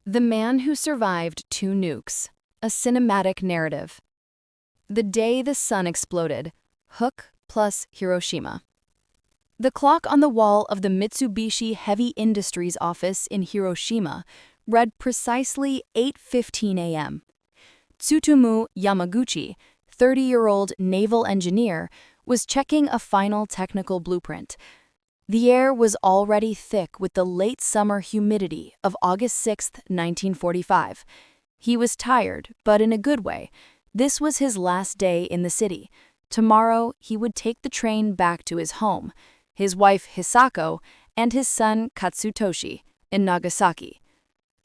The Man Who Survived Two Nukes, a cinematic narrative. The day the sun exploded, Hook plus Hiroshima. The clock on the wall of the Mitsubishi Heavy Industries office in Hiroshima read precisely 8:15 a.m. Tsutomu Yamaguchi, 30-year-old naval engineer, was checking a final technical blueprint. The air was already thick with the late summer humidity of August 6, 1945. He was tired, but in a good way. This was his last day in the city. Tomorrow, he would take the train back to his home, his wife Hisako, and his son Katsutoshi in Nagasaki.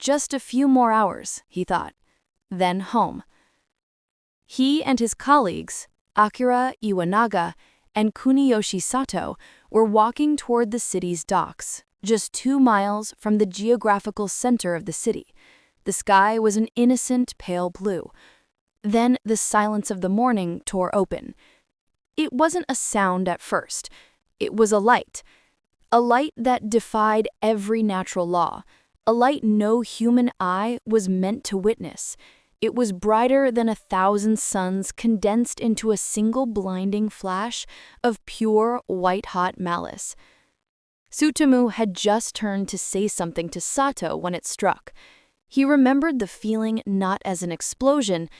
Just a few more hours, he thought. Then home. He and his colleagues, Akira Iwanaga and Kuniyoshi Sato, were walking toward the city's docks, just 2 miles from the geographical center of the city. The sky was an innocent pale blue. Then the silence of the morning tore open. It wasn't a sound at first. It was a light that defied every natural law, a light no human eye was meant to witness. It was brighter than 1,000 suns condensed into a single blinding flash of pure white-hot malice. Tsutomu had just turned to say something to Sato when it struck. He remembered the feeling not as an explosion,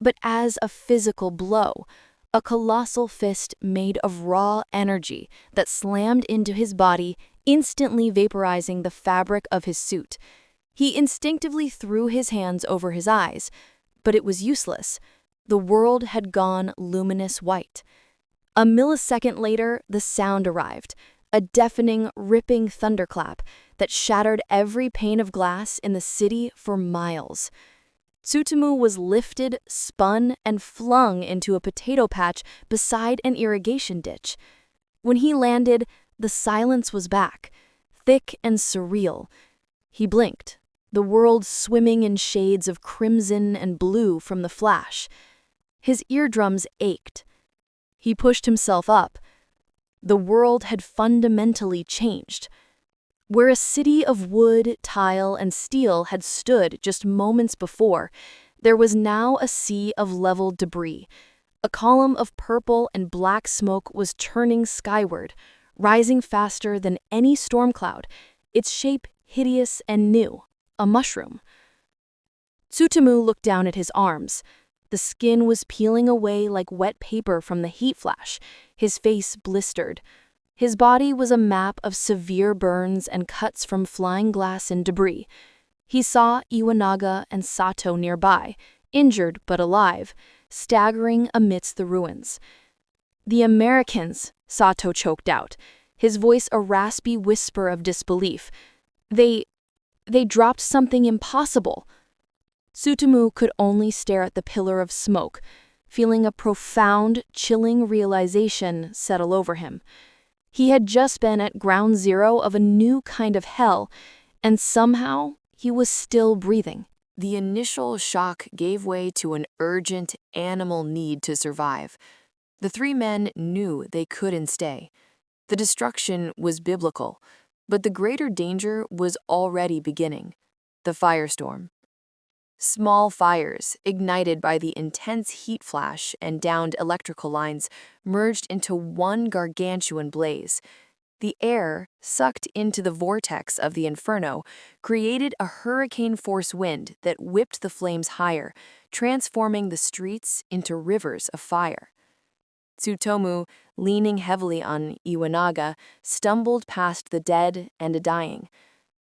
but as a physical blow, a colossal fist made of raw energy that slammed into his body, instantly vaporizing the fabric of his suit. He instinctively threw his hands over his eyes, but it was useless. The world had gone luminous white. A millisecond later, the sound arrived, a deafening, ripping thunderclap that shattered every pane of glass in the city for miles. Tsutomu was lifted, spun, and flung into a potato patch beside an irrigation ditch. When he landed, the silence was back, thick and surreal. He blinked, the world swimming in shades of crimson and blue from the flash. His eardrums ached. He pushed himself up. The world had fundamentally changed. Where a city of wood, tile, and steel had stood just moments before, there was now a sea of leveled debris. A column of purple and black smoke was churning skyward, rising faster than any storm cloud, its shape hideous and new, a mushroom. Tsutomu looked down at his arms. The skin was peeling away like wet paper from the heat flash, his face blistered. His body was a map of severe burns and cuts from flying glass and debris. He saw Iwanaga and Sato nearby, injured but alive, staggering amidst the ruins. "The Americans," Sato choked out, his voice a raspy whisper of disbelief. They dropped something impossible." Tsutomu could only stare at the pillar of smoke, feeling a profound, chilling realization settle over him. He had just been at ground zero of a new kind of hell, and somehow he was still breathing. The initial shock gave way to an urgent animal need to survive. The 3 men knew they couldn't stay. The destruction was biblical, but the greater danger was already beginning: the firestorm. Small fires, ignited by the intense heat flash and downed electrical lines, merged into one gargantuan blaze. The air, sucked into the vortex of the inferno, created a hurricane-force wind that whipped the flames higher, transforming the streets into rivers of fire. Tsutomu, leaning heavily on Iwanaga, stumbled past the dead and the dying.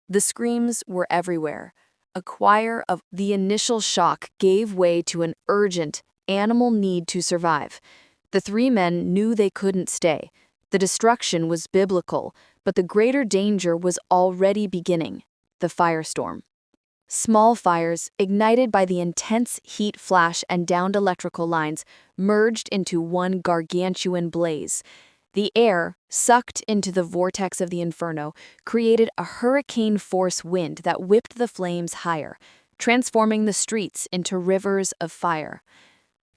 The screams were everywhere. A choir of the initial shock gave way to an urgent, animal need to survive. The 3 men knew they couldn't stay. The destruction was biblical, but the greater danger was already beginning: the firestorm. Small fires, ignited by the intense heat flash and downed electrical lines, merged into one gargantuan blaze. The air, sucked into the vortex of the inferno, created a hurricane-force wind that whipped the flames higher, transforming the streets into rivers of fire.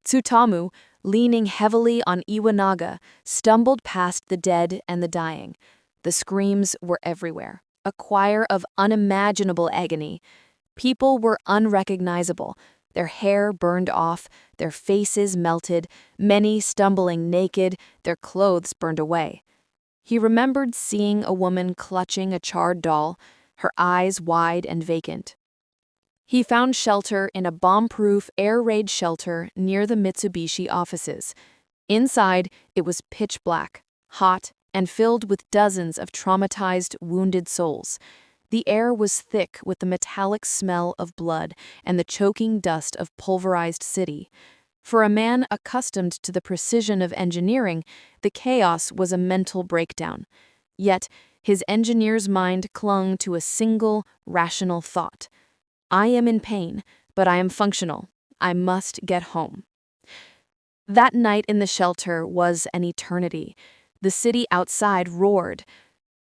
Tsutomu, leaning heavily on Iwanaga, stumbled past the dead and the dying. The screams were everywhere, a choir of unimaginable agony. People were unrecognizable, their hair burned off, their faces melted, many stumbling naked, their clothes burned away. He remembered seeing a woman clutching a charred doll, her eyes wide and vacant. He found shelter in a bomb-proof air raid shelter near the Mitsubishi offices. Inside, it was pitch black, hot, and filled with dozens of traumatized, wounded souls. The air was thick with the metallic smell of blood and the choking dust of pulverized city. For a man accustomed to the precision of engineering, the chaos was a mental breakdown. Yet, his engineer's mind clung to a single, rational thought. I am in pain, but I am functional. I must get home. That night in the shelter was an eternity. The city outside roared.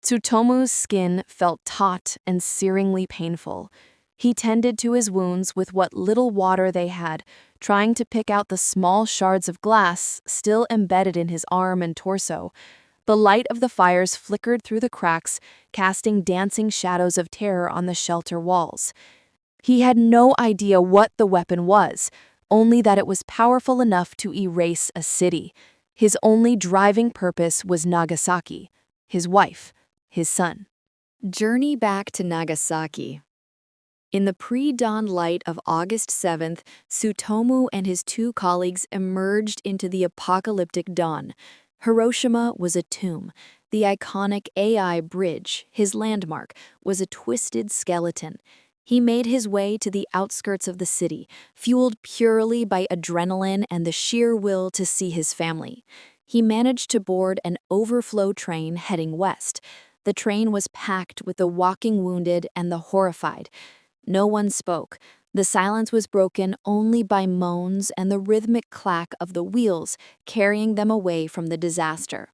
Tsutomu's skin felt taut and searingly painful. He tended to his wounds with what little water they had, trying to pick out the small shards of glass still embedded in his arm and torso. The light of the fires flickered through the cracks, casting dancing shadows of terror on the shelter walls. He had no idea what the weapon was, only that it was powerful enough to erase a city. His only driving purpose was Nagasaki, his wife, his son. Journey back to Nagasaki. In the pre-dawn light of August 7th, Tsutomu and his two colleagues emerged into the apocalyptic dawn. Hiroshima was a tomb. The iconic AI bridge, his landmark, was a twisted skeleton. He made his way to the outskirts of the city, fueled purely by adrenaline and the sheer will to see his family. He managed to board an overflow train heading west. The train was packed with the walking wounded and the horrified. No one spoke. The silence was broken only by moans and the rhythmic clack of the wheels carrying them away from the disaster.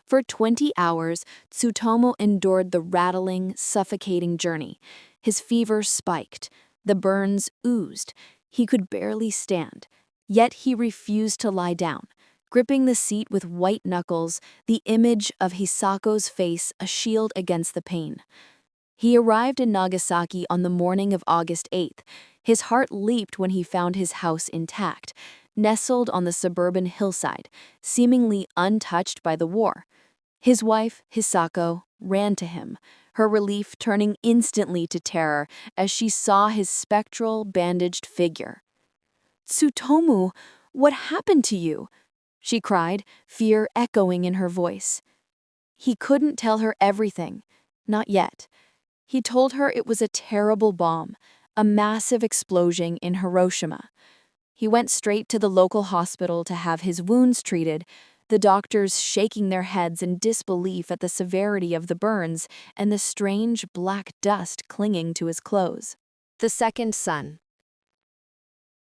For 20 hours, Tsutomu endured the rattling, suffocating journey. His fever spiked. The burns oozed. He could barely stand. Yet he refused to lie down. Gripping the seat with white knuckles, the image of Hisako's face a shield against the pain. He arrived in Nagasaki on the morning of August 8th. His heart leaped when he found his house intact, nestled on the suburban hillside, seemingly untouched by the war. His wife, Hisako, ran to him, her relief turning instantly to terror as she saw his spectral, bandaged figure. "Tsutomu, what happened to you?" she cried, fear echoing in her voice. He couldn't tell her everything, not yet. He told her it was a terrible bomb, a massive explosion in Hiroshima. He went straight to the local hospital to have his wounds treated, the doctors shaking their heads in disbelief at the severity of the burns and the strange black dust clinging to his clothes. The second son.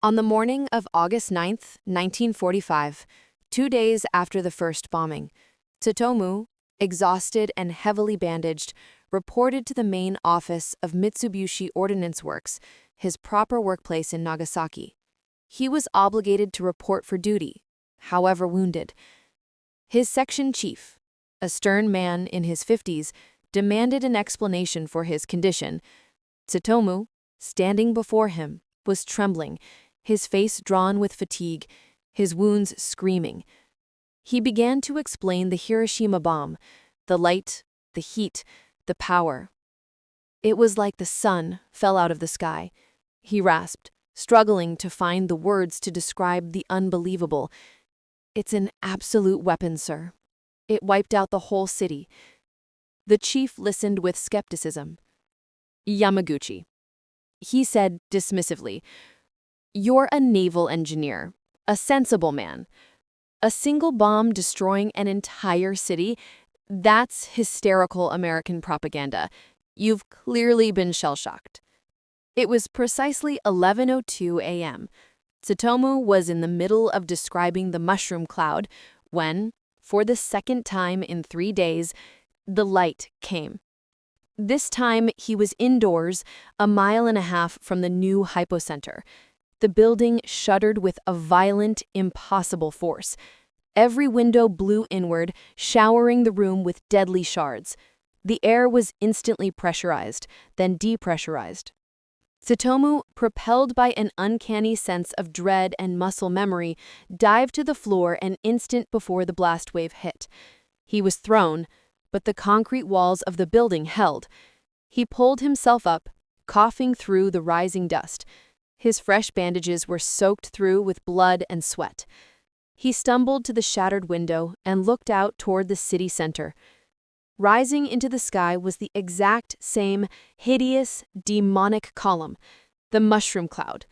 On the morning of August 9th, 1945, 2 days after the first bombing, Tsutomu, exhausted and heavily bandaged, reported to the main office of Mitsubishi Ordnance Works, his proper workplace in Nagasaki. He was obligated to report for duty, however wounded. His section chief, a stern man in his 50s, demanded an explanation for his condition. Tsutomu, standing before him, was trembling, his face drawn with fatigue, his wounds screaming. He began to explain the Hiroshima bomb, the light, the heat, the power. It was like the sun fell out of the sky. He rasped, struggling to find the words to describe the unbelievable. "It's an absolute weapon, sir. It wiped out the whole city." The chief listened with skepticism. "Yamaguchi," he said dismissively, "you're a naval engineer, a sensible man. A single bomb destroying an entire city? That's hysterical American propaganda. You've clearly been shell-shocked." It was precisely 11:02 a.m. Tsutomu was in the middle of describing the mushroom cloud when, for the second time in 3 days, the light came. This time he was indoors, a mile and a half from the new hypocenter. The building shuddered with a violent, impossible force. Every window blew inward, showering the room with deadly shards. The air was instantly pressurized, then depressurized. Tsutomu, propelled by an uncanny sense of dread and muscle memory, dived to the floor an instant before the blast wave hit. He was thrown, but the concrete walls of the building held. He pulled himself up, coughing through the rising dust. His fresh bandages were soaked through with blood and sweat. He stumbled to the shattered window and looked out toward the city center. Rising into the sky was the exact same hideous, demonic column, the mushroom cloud.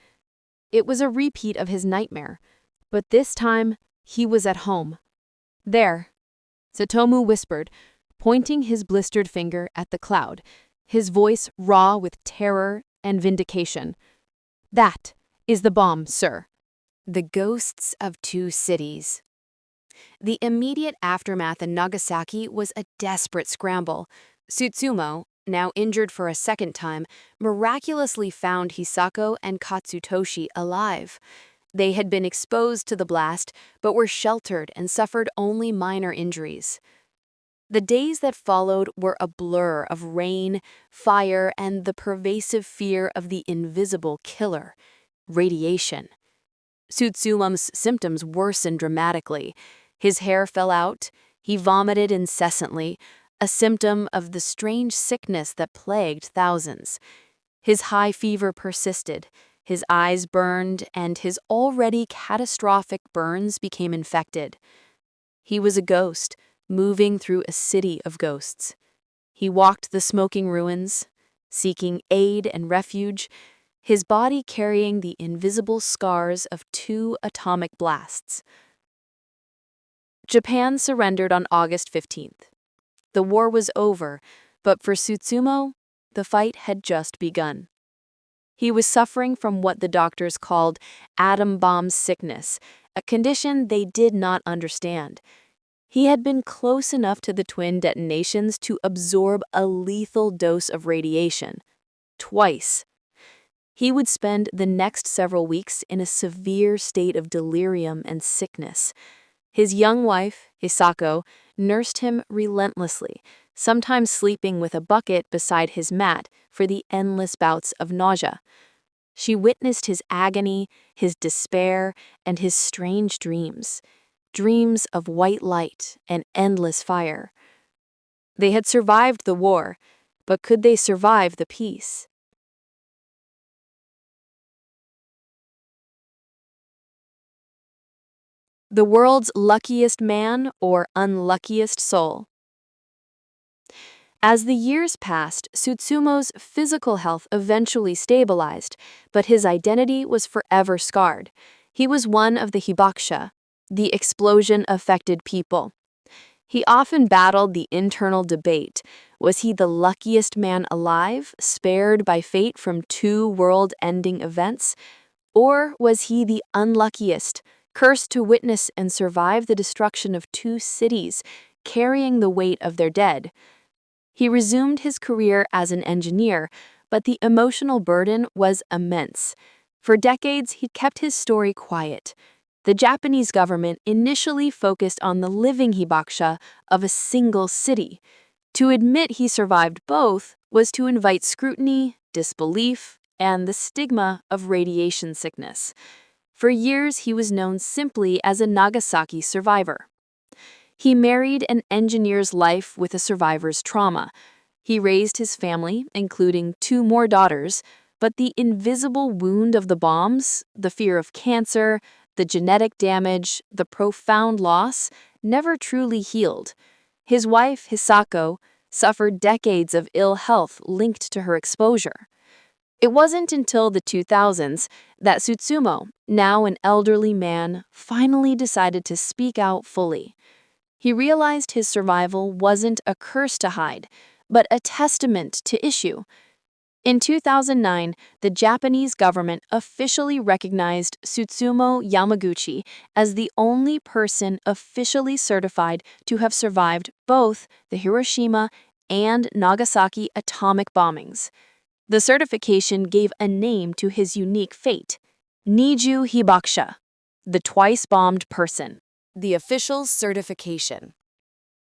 It was a repeat of his nightmare, but this time he was at home. There, Tsutomu whispered, pointing his blistered finger at the cloud, his voice raw with terror and vindication. That is the bomb, sir. The ghosts of two cities. The immediate aftermath in Nagasaki was a desperate scramble. Tsutomu, now injured for a second time, miraculously found Hisako and Katsutoshi alive. They had been exposed to the blast, but were sheltered and suffered only minor injuries. The days that followed were a blur of rain, fire, and the pervasive fear of the invisible killer, radiation. Tsutomu's symptoms worsened dramatically. His hair fell out, he vomited incessantly, a symptom of the strange sickness that plagued thousands. His high fever persisted, his eyes burned, and his already catastrophic burns became infected. He was a ghost, moving through a city of ghosts. He walked the smoking ruins, seeking aid and refuge, his body carrying the invisible scars of 2 atomic blasts. Japan surrendered on August 15th. The war was over, but for Tsutomu, the fight had just begun. He was suffering from what the doctors called atom bomb sickness, a condition they did not understand. He had been close enough to the twin detonations to absorb a lethal dose of radiation. Twice. He would spend the next several weeks in a severe state of delirium and sickness. His young wife, Hisako, nursed him relentlessly, sometimes sleeping with a bucket beside his mat for the endless bouts of nausea. She witnessed his agony, his despair, and his strange dreams. Dreams of white light and endless fire. They had survived the war, but could they survive the peace? The world's luckiest man or unluckiest soul. As the years passed, Tsutomu's physical health eventually stabilized, but his identity was forever scarred. He was one of the hibakusha, the explosion-affected people. He often battled the internal debate. Was he the luckiest man alive, spared by fate from 2 world-ending events? Or was he the unluckiest, cursed to witness and survive the destruction of 2 cities, carrying the weight of their dead? He resumed his career as an engineer, but the emotional burden was immense. For decades, he kept his story quiet. The Japanese government initially focused on the living hibakusha of a single city. To admit he survived both was to invite scrutiny, disbelief, and the stigma of radiation sickness. For years, he was known simply as a Nagasaki survivor. He married an engineer's life with a survivor's trauma. He raised his family, including 2 more daughters, but the invisible wound of the bombs, the fear of cancer, the genetic damage, the profound loss, never truly healed. His wife, Hisako, suffered decades of ill health linked to her exposure. It wasn't until the 2000s that Tsutomu, now an elderly man, finally decided to speak out fully. He realized his survival wasn't a curse to hide, but a testament to issue. In 2009, the Japanese government officially recognized Tsutomu Yamaguchi as the only person officially certified to have survived both the Hiroshima and Nagasaki atomic bombings. The certification gave a name to his unique fate, Niju Hibakusha, the twice-bombed person. The official certification.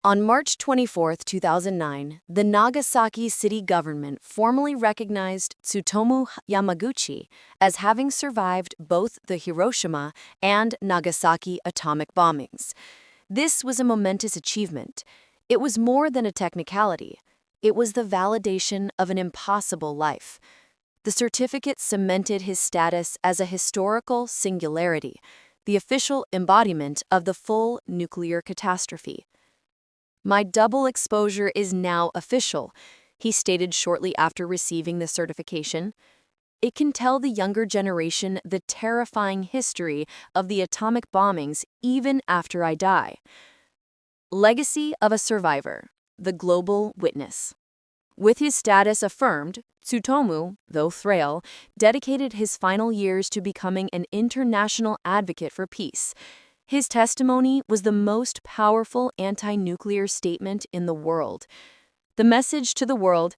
On March 24, 2009, the Nagasaki city government formally recognized Tsutomu Yamaguchi as having survived both the Hiroshima and Nagasaki atomic bombings. This was a momentous achievement. It was more than a technicality. It was the validation of an impossible life. The certificate cemented his status as a historical singularity, the official embodiment of the full nuclear catastrophe. "My double exposure is now official," he stated shortly after receiving the certification. "It can tell the younger generation the terrifying history of the atomic bombings even after I die." Legacy of a survivor, the global witness. With his status affirmed, Tsutomu, though frail, dedicated his final years to becoming an international advocate for peace. His testimony was the most powerful anti-nuclear statement in the world. The message to the world